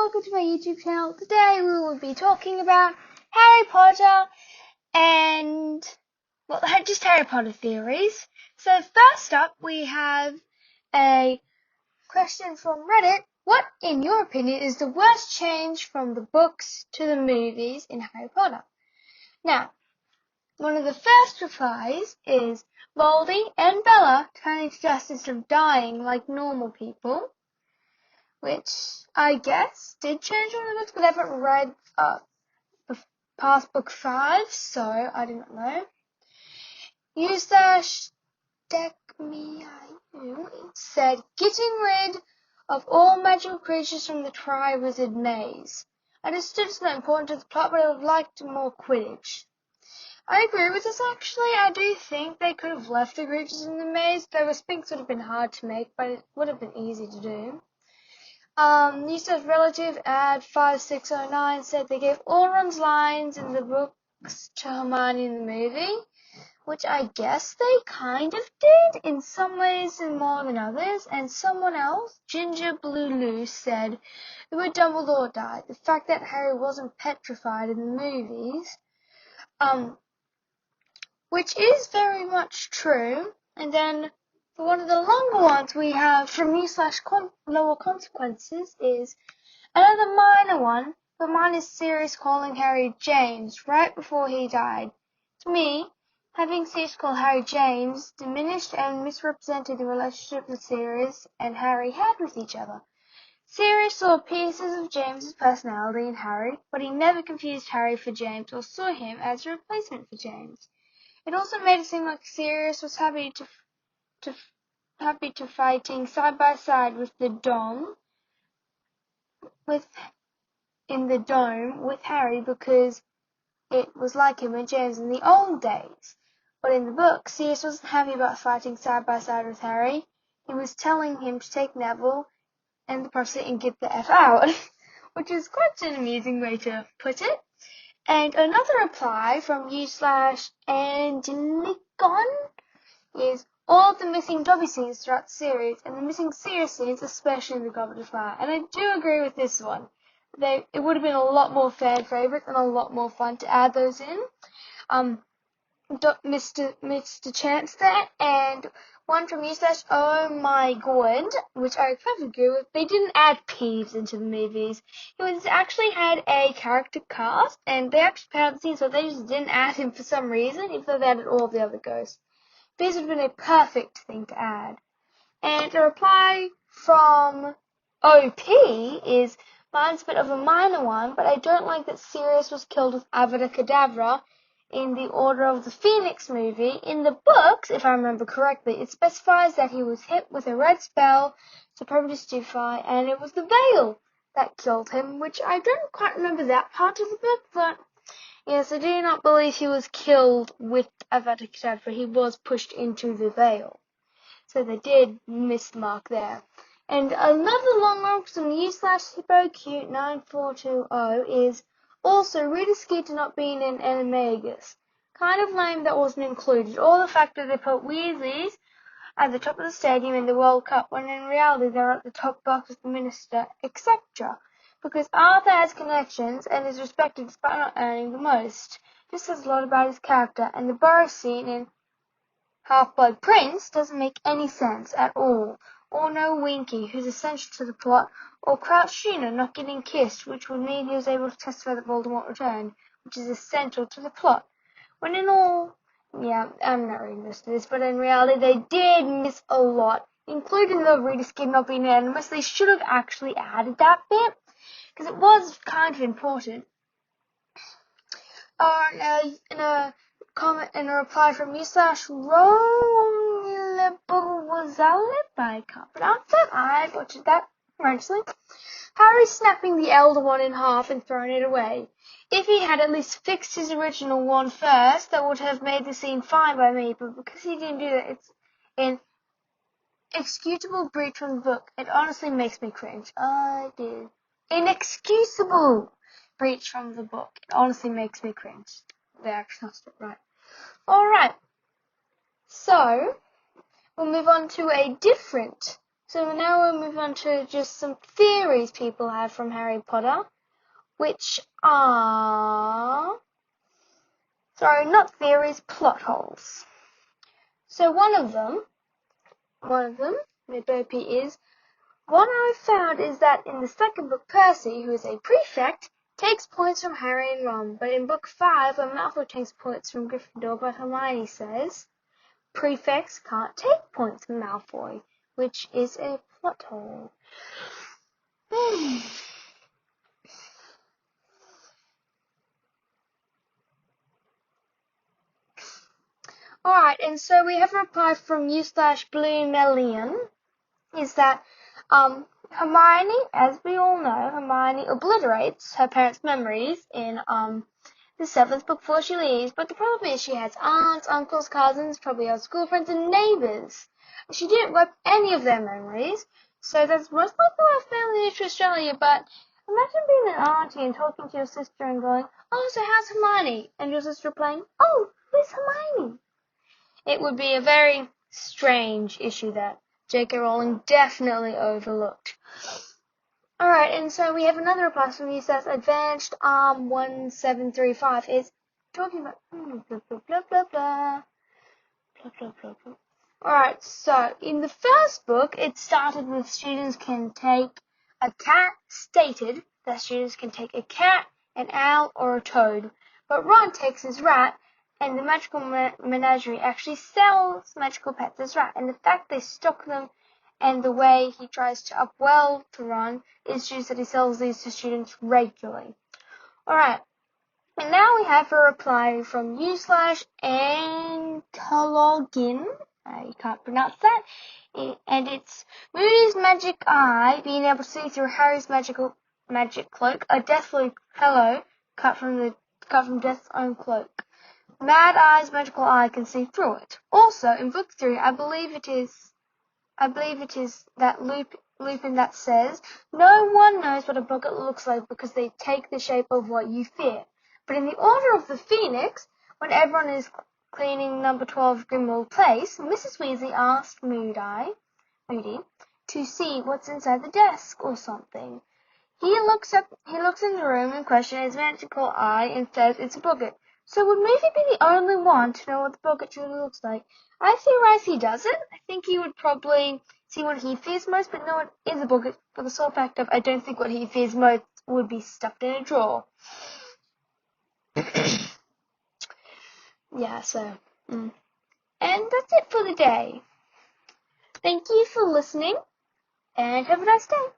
welcome to my YouTube channel. Today we will be talking about Harry Potter and, just Harry Potter theories. So first up we have a question from Reddit. What, in your opinion, is the worst change from the books to the movies in Harry Potter? Now, one of the first replies is Voldy and Bella turning to dust instead of dying like normal people, which I guess did change from the books, but I haven't read past book 5, so I do not know. Eustace Deckmiau said, getting rid of all magical creatures from the Triwizard Maze. I understood it's not important to the plot, but I would have liked more Quidditch. I agree with this actually. I do think they could have left the creatures in the maze, though the Sphinx would have been hard to make, but it would have been easy to do. Eustace's relative at 5609 said they gave all Ron's lines in the books to Hermione in the movie, which I guess they kind of did in some ways and more than others. And someone else, Ginger Blue Lou, said the way Dumbledore died, the fact that Harry wasn't petrified in the movies, which is very much true. And then for one of the longer ones we have from me/lower consequences is another minor one, but mine is Sirius calling Harry James right before he died. To me, having Sirius call Harry James diminished and misrepresented the relationship that Sirius and Harry had with each other. Sirius saw pieces of James's personality in Harry, but he never confused Harry for James or saw him as a replacement for James. It also made it seem like Sirius was happy to fighting side by side with the Dom, in the dome with Harry because it was like him and James in the old days. But in the book, Sirius wasn't happy about fighting side by side with Harry. He was telling him to take Neville and the Professor and get the F out, which is quite an amusing way to put it. And another reply from u/Angelicon is all of the missing Dobby scenes throughout the series, and the missing Sirius scenes, especially in the Goblet of Fire. And I do agree with this one. It would have been a lot more fan favourites and a lot more fun to add those in. Mr. Chance there, and one from Eustace, oh my god, which I kind of agree with. They didn't add Peeves into the movies. It actually had a character cast, and they actually paired the scene, so they just didn't add him for some reason, even though they added all the other ghosts. These would have been a perfect thing to add. And a reply from OP is, mine's a bit of a minor one, but I don't like that Sirius was killed with Avada Kedavra in the Order of the Phoenix movie. In the books, if I remember correctly, it specifies that he was hit with a red spell, Supremacy Stupefy, and it was the veil that killed him, which I don't quite remember that part of the book, but yes, I do not believe he was killed with Avada Kedavra. He was pushed into the veil. So they did miss the mark there. And another long one from u/HippoCute9420 is also really scared to not being in Animagus. Kind of lame that wasn't included. Or the fact that they put Weasleys at the top of the stadium in the World Cup, when in reality they're at the top box with the Minister, etc. Because Arthur has connections and is respected despite not earning the most. This says a lot about his character, and the Burrow scene in Half-Blood Prince doesn't make any sense at all. Or no Winky, who's essential to the plot, or Crouch Jr. not getting kissed, which would mean he was able to testify that Voldemort returned, which is essential to the plot. When in all, yeah, I'm not reading this, but in reality they did miss a lot, including the Rita's kid not being unanimous. They should have actually added that bit, because it was kind of important. In a comment, in a reply from u/Rolebozalip, I can't pronounce that, I butchered that horrendously. Harry snapping the elder one in half and throwing it away. If he had at least fixed his original one first, that would have made the scene fine by me, but because he didn't do that, it's an inexcusable breach from the book. It honestly makes me cringe. I did. Inexcusable breach from the book. It honestly makes me cringe. They actually not right. Alright. So, we'll move on to a different So now we'll move on to just some theories people have from Harry Potter, which are, sorry, not theories, plot holes. So one of them, Bo-P, is, what I found is that in the second book, Percy, who is a prefect, takes points from Harry and Ron, but in book 5, when Malfoy takes points from Gryffindor, but Hermione says prefects can't take points from Malfoy, which is a plot hole. Alright, and so we have a reply from u/Bloomelian, is that Hermione, as we all know, Hermione obliterates her parents' memories in the 7th book before she leaves, but the problem is she has aunts, uncles, cousins, probably her school friends and neighbours. She didn't wipe any of their memories, so that's most likely why family moved to Australia, but imagine being an auntie and talking to your sister and going, oh, so how's Hermione? And your sister playing, oh, who's Hermione? It would be a very strange issue that J.K. Rowling definitely overlooked. Alright, and so we have another reply from you says Advanced 1735 is talking about blah blah blah blah blah blah blah blah. Alright, so in the first book it started with students can take a cat, stated that students can take a cat, an owl, or a toad. But Ron takes his rat, and the Magical Menagerie actually sells magical pets as rat, and the fact they stock them and the way he tries to upwell to Ron is just that he sells these to students regularly. Alright, and now we have a reply from u/Antologin, I can't pronounce that, and it's Moody's magic eye, being able to see through Harry's magic cloak, a deathly hello cut from Death's own cloak. Mad Eye's magical eye can see through it. Also, in book 3, I believe it is that Lupin that says, no one knows what a boggart looks like because they take the shape of what you fear. But in the Order of the Phoenix, when everyone is cleaning number 12 Grimmauld Place, Mrs. Weasley asked Moody to see what's inside the desk or something. He looks in the room in question his magical eye and says it's a boggart. So would Moody be the only one to know what the boggart truly looks like? I theorize he doesn't. I think he would probably see what he fears most, but no, it is a boggart for the sole fact of I don't think what he fears most would be stuffed in a drawer. Yeah, so. And that's it for the day. Thank you for listening, and have a nice day.